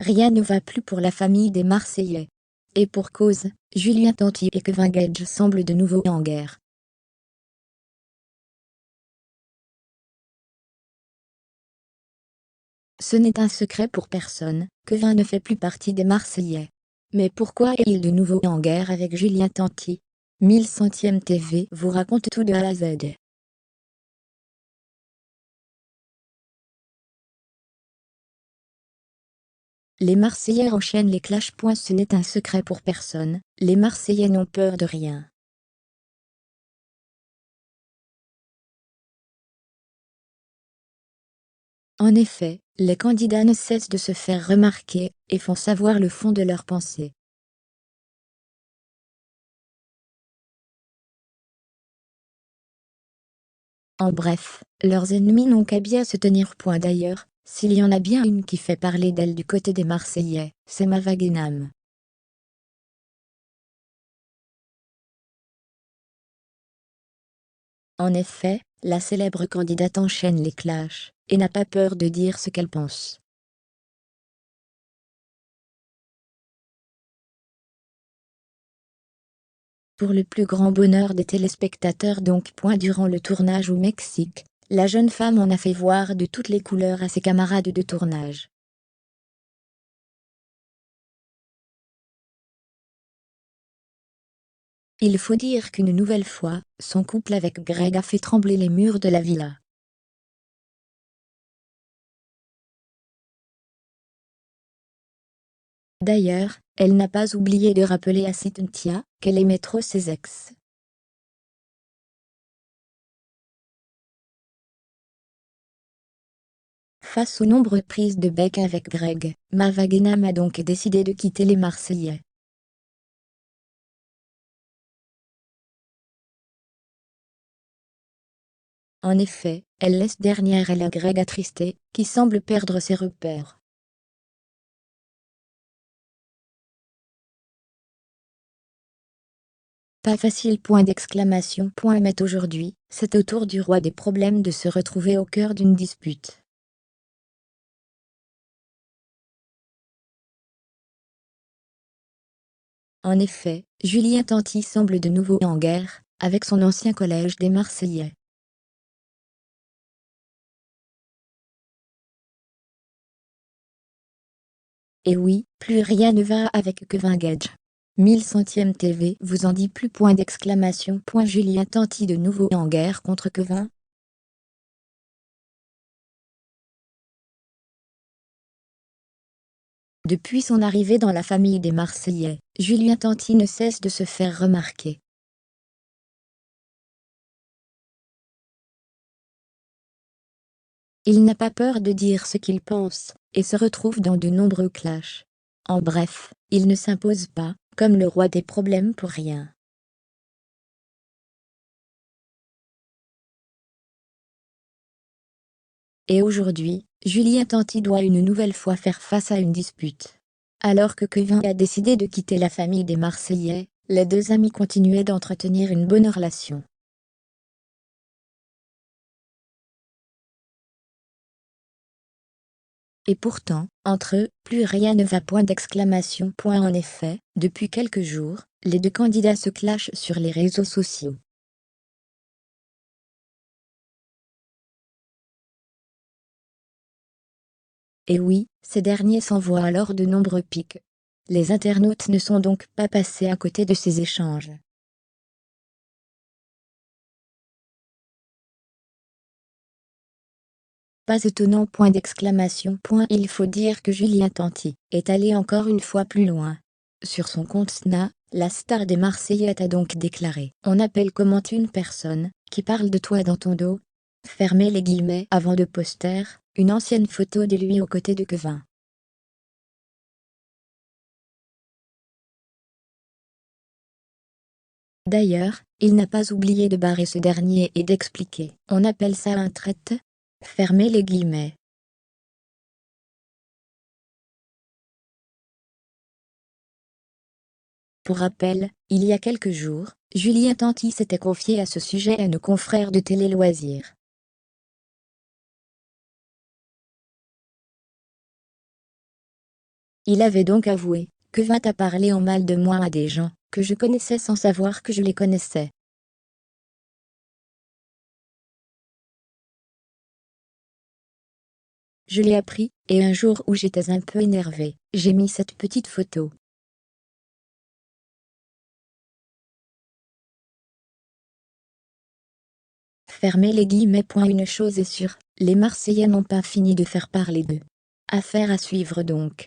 Rien ne va plus pour la famille des Marseillais. Et pour cause, Julien Tanti et Kevin Gage semblent de nouveau en guerre. Ce n'est un secret pour personne, Kevin ne fait plus partie des Marseillais. Mais pourquoi est-il de nouveau en guerre avec Julien Tanti? 1100ème TV vous raconte tout de A à Z. Les Marseillais enchaînent les clashs. Ce n'est un secret pour personne, les Marseillais n'ont peur de rien. En effet, les candidats ne cessent de se faire remarquer, et font savoir le fond de leurs pensées. En bref, leurs ennemis n'ont qu'à bien se tenir. D'ailleurs, s'il y en a bien une qui fait parler d'elle du côté des Marseillais, c'est Mava Guénam. En effet, la célèbre candidate enchaîne les clashs, et n'a pas peur de dire ce qu'elle pense. Pour le plus grand bonheur des téléspectateurs durant le tournage au Mexique, la jeune femme en a fait voir de toutes les couleurs à ses camarades de tournage. Il faut dire qu'une nouvelle fois, son couple avec Greg a fait trembler les murs de la villa. D'ailleurs, elle n'a pas oublié de rappeler à Cynthia qu'elle aimait trop ses ex. Face aux nombreuses prises de bec avec Greg, Mava Guénam a donc décidé de quitter les Marseillais. En effet, elle laisse derrière elle un Greg attristé, qui semble perdre ses repères. Pas facile. Mais aujourd'hui, c'est au tour du roi des problèmes de se retrouver au cœur d'une dispute. En effet, Julien Tanti semble de nouveau en guerre, avec son ancien collège des Marseillais. Et oui, plus rien ne va avec Kevin Gage. 1100ème TV vous en dit plus. Julien Tanti de nouveau en guerre contre Kevin. Depuis son arrivée dans la famille des Marseillais, Julien Tanti ne cesse de se faire remarquer. Il n'a pas peur de dire ce qu'il pense, et se retrouve dans de nombreux clashs. En bref, il ne s'impose pas, comme le roi des problèmes pour rien. Et aujourd'hui, Julien Tanti doit une nouvelle fois faire face à une dispute. Alors que Kevin a décidé de quitter la famille des Marseillais, les deux amis continuaient d'entretenir une bonne relation. Et pourtant, entre eux, plus rien ne va. En effet, depuis quelques jours, les deux candidats se clashent sur les réseaux sociaux. Et oui, ces derniers s'envoient alors de nombreux pics. Les internautes ne sont donc pas passés à côté de ces échanges. Pas étonnant. Il faut dire que Julien Tanti est allé encore une fois plus loin. Sur son compte Snap, la star des Marseillais a donc déclaré: On appelle comment une personne qui parle de toi dans ton dos. Fermez les guillemets avant de poster une ancienne photo de lui aux côtés de Kevin. D'ailleurs, il n'a pas oublié de barrer ce dernier et d'expliquer: On appelle ça un traite. Fermez les guillemets. Pour rappel, il y a quelques jours, Julien Tanti s'était confié à ce sujet à nos confrères de Télé Loisirs. Il avait donc avoué que vint à parler en mal de moi à des gens que je connaissais sans savoir que je les connaissais. Je l'ai appris, et un jour où j'étais un peu énervé, j'ai mis cette petite photo. Fermez les guillemets. Une chose est sûre, les Marseillais n'ont pas fini de faire parler d'eux. Affaire à suivre donc.